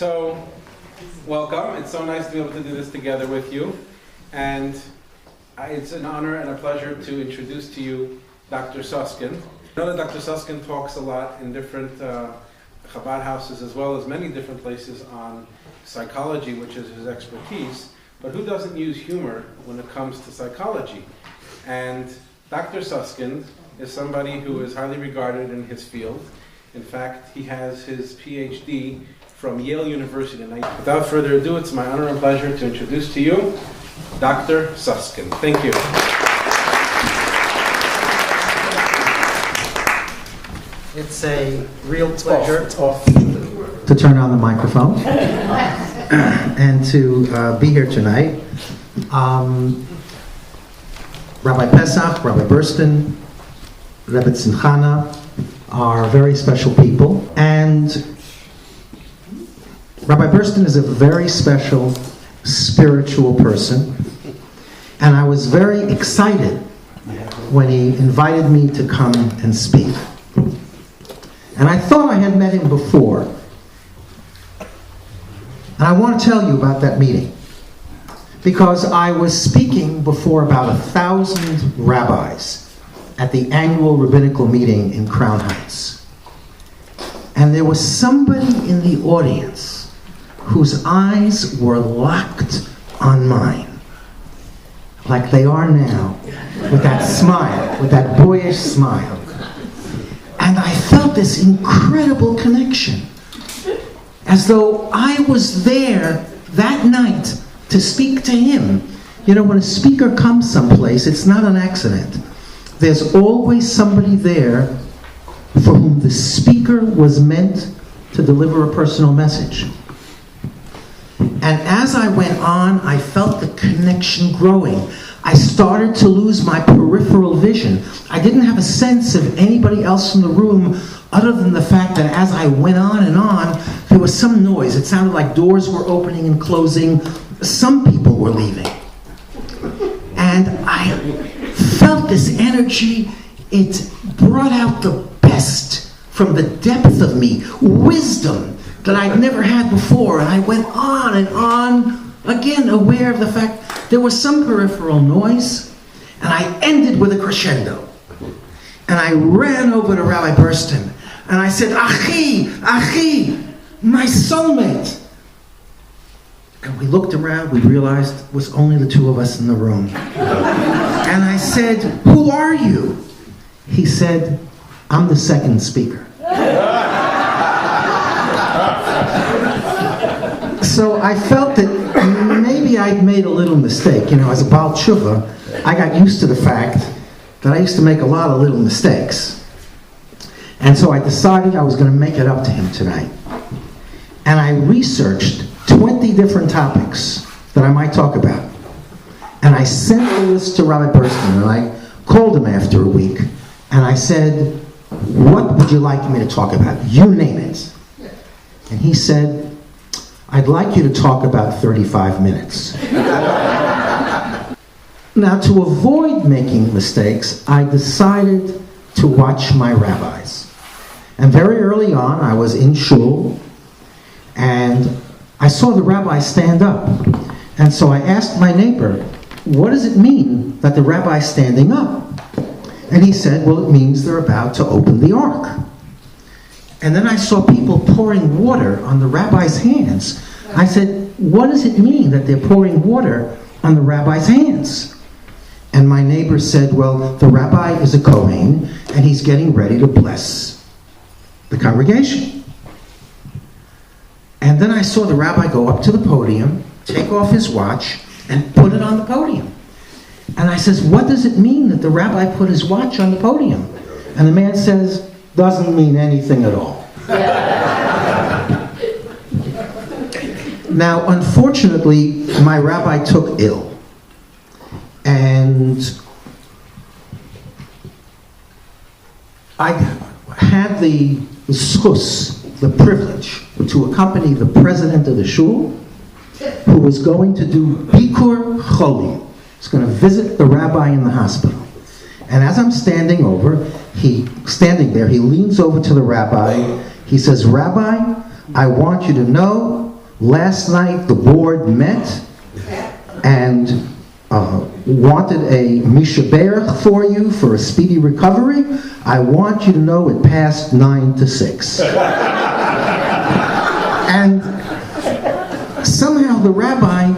So, welcome. It's so nice to be able to do this together with you. And it's an honor and a pleasure to introduce to you Dr. Susskind. I know that Dr. Susskind talks a lot in different Chabad houses as well as many different places on psychology, which is his expertise. But who doesn't use humor when it comes to psychology? And Dr. Susskind is somebody who is highly regarded in his field. In fact, he has his PhD from Yale University. Without further ado, it's my honor and pleasure to introduce to you Dr. Susskind. Thank you. It's a real pleasure to turn on the microphone and to be here tonight. Rabbi Pesach, Rabbi Burston, Rebbe Tzimchana are very special people, and Rabbi Burston is a very special spiritual person, and I was very excited when he invited me to come and speak. And I thought I had met him before. And I want to tell you about that meeting, because I was speaking before about 1,000 rabbis at the annual rabbinical meeting in Crown Heights. And there was somebody in the audience whose eyes were locked on mine, like they are now, with that smile, with that boyish smile. And I felt this incredible connection, as though I was there that night to speak to him. You know, when a speaker comes someplace, it's not an accident. There's always somebody there for whom the speaker was meant to deliver a personal message. And as I went on, I felt the connection growing. I started to lose my peripheral vision. I didn't have a sense of anybody else in the room other than the fact that as I went on and on, there was some noise. It sounded like doors were opening and closing. Some people were leaving. And I felt this energy. It brought out the best from the depth of me, wisdom that I'd never had before. And I went on and on, again aware of the fact there was some peripheral noise, and I ended with a crescendo. And I ran over to Rabbi Burston, and I said, Achi, my soulmate. And we looked around, we realized it was only the two of us in the room. And I said, who are you? He said, I'm the second speaker. So I felt that maybe I'd made a little mistake. You know, as a Baal Tshuva, I got used to the fact that I used to make a lot of little mistakes. And so I decided I was going to make it up to him tonight. And I researched 20 different topics that I might talk about. And I sent the list to Rabbi Burston, and I called him after a week, and I said, what would you like me to talk about? You name it. And he said, I'd like you to talk about 35 minutes. Now, to avoid making mistakes, I decided to watch my rabbis. And very early on, I was in shul, and I saw the rabbi stand up. And so I asked my neighbor, what does it mean that the rabbi's standing up? And he said, well, it means they're about to open the ark. And then I saw people pouring water on the rabbi's hands. I said, what does it mean that they're pouring water on the rabbi's hands? And my neighbor said, well, the rabbi is a Kohen, and he's getting ready to bless the congregation. And then I saw the rabbi go up to the podium, take off his watch, and put it on the podium. And I says, what does it mean that the rabbi put his watch on the podium? And the man says, doesn't mean anything at all. Now, unfortunately, my rabbi took ill. And I had the schus, the privilege, to accompany the president of the shul, who was going to do Bikur Cholim. He's going to visit the rabbi in the hospital. And as I'm standing there, he leans over to the rabbi. He says, Rabbi, I want you to know last night the board met and wanted a Misha Berach for you for a speedy recovery. I want you to know it passed 9 to 6. And somehow the rabbi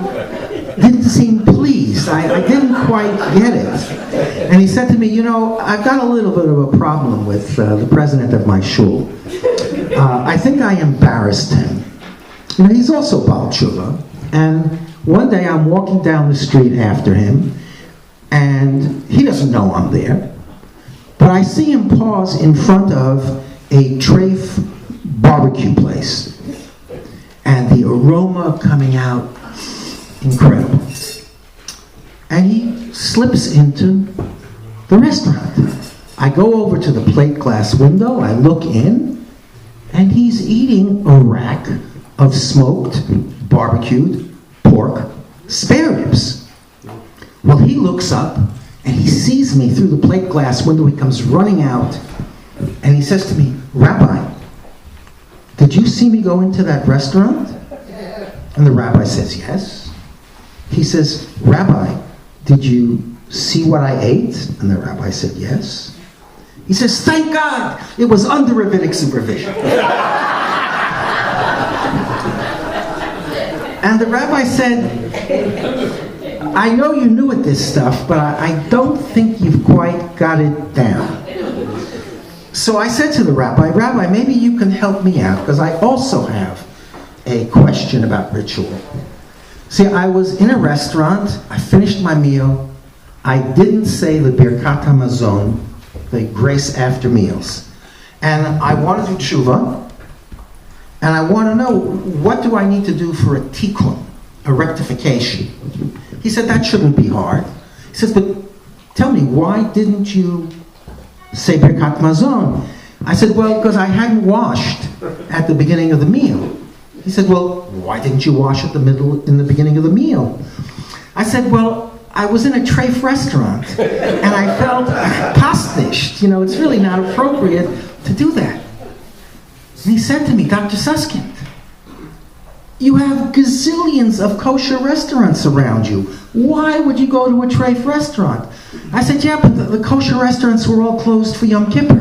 didn't seem pleased. I didn't quite get it. And he said to me, you know, I've got a little bit of a problem with the president of my shul. I think I embarrassed him. You know, he's also Baal Tshuva. And one day I'm walking down the street after him, and he doesn't know I'm there. But I see him pause in front of a treif barbecue place. And the aroma coming out, incredible. And he slips into the restaurant. I go over to the plate glass window, I look in, and he's eating a rack of smoked, barbecued pork spare ribs. Well, he looks up, and he sees me through the plate glass window. He comes running out, and he says to me, Rabbi, did you see me go into that restaurant? And the rabbi says, yes. He says, Rabbi, did you see what I ate? And the rabbi said, yes. He says, thank God, it was under rabbinic supervision. And the rabbi said, I know you knew at this stuff, but I don't think you've quite got it down. So I said to the rabbi, Rabbi, maybe you can help me out, because I also have a question about ritual. See, I was in a restaurant, I finished my meal, I didn't say the Birkat HaMazon, the grace after meals. And I want to do tshuva, and I want to know, what do I need to do for a tikkun, a rectification? He said, that shouldn't be hard. He says, but tell me, why didn't you say Birkat Mazon? I said, well, because I hadn't washed at the beginning of the meal. He said, well, why didn't you wash in the beginning of the meal? I said, well, I was in a treif restaurant, and I felt pastnished. You know, it's really not appropriate to do that. And he said to me, Dr. Susskind, you have gazillions of kosher restaurants around you. Why would you go to a treif restaurant? I said, yeah, but the kosher restaurants were all closed for Yom Kippur.